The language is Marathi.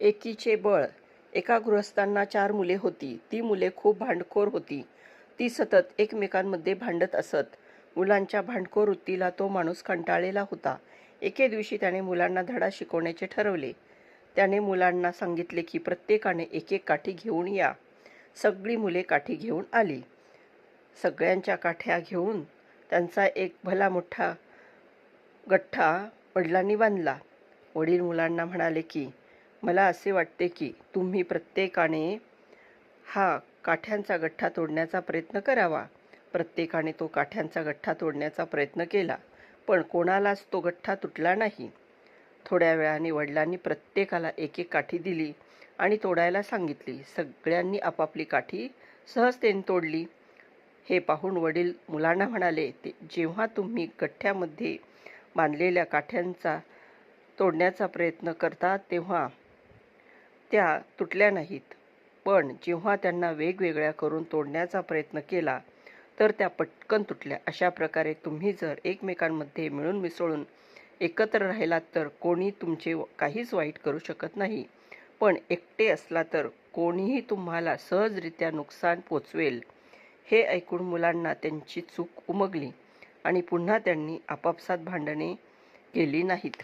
एकीचे बळ. एका गृहस्थांना 4 मुले होती. ती मुले खूप भांडखोर होती. ती सतत एकमेकांमध्ये भांडत असत. मुलांच्या भांडखोर वृत्तीला तो माणूस कंटाळलेला होता. एके दिवशी त्याने मुलांना धडा शिकवण्याचे ठरवले. त्याने मुलांना सांगितले की प्रत्येकाने एक एक काठी घेऊन या. सगळी मुले काठी घेऊन आली. सगळ्यांच्या काठ्या घेऊन त्यांचा एक भला मोठा गठ्ठा वडिलांनी बांधला. वडील मुलांना म्हणाले की मला असे वाटते की तुम्ही प्रत्येकाने हा काठ्यांचा गठ्ठा तोडण्याचा प्रयत्न करावा. प्रत्येकाने तो काठ्यांचा गठ्ठा तोडण्याचा प्रयत्न केला, पण कोणालाच तो गठ्ठा तुटला नाही. थोड्या वेळाने वडिलांनी प्रत्येकाला एक एक काठी दिली आणि तोडायला सांगितली. सगळ्यांनी आपापली काठी सहजतेने तोडली. हे पाहून वडील मुलांना म्हणाले, जेव्हा तुम्ही गठ्ठ्यामध्ये बांधलेल्या काठ्यांचा तोडण्याचा प्रयत्न करता तेव्हा त्या तुटल्या नाहीत, पण जेव्हा त्यांना वेगवेगळ्या करून तोडण्याचा प्रयत्न केला तर त्या पटकन तुटल्या. अशा प्रकारे तुम्ही जर एकमेकांमध्ये मिळून मिसळून एकत्र राहिलात तर कोणी तुमचे काहीच वाईट करू शकत नाही, पण एकटे असला तर कोणीही तुम्हाला सहजरित्या नुकसान पोचवेल. हे ऐकून मुलांना त्यांची चूक उमगली आणि पुन्हा त्यांनी आपापसात भांडणे केली नाहीत.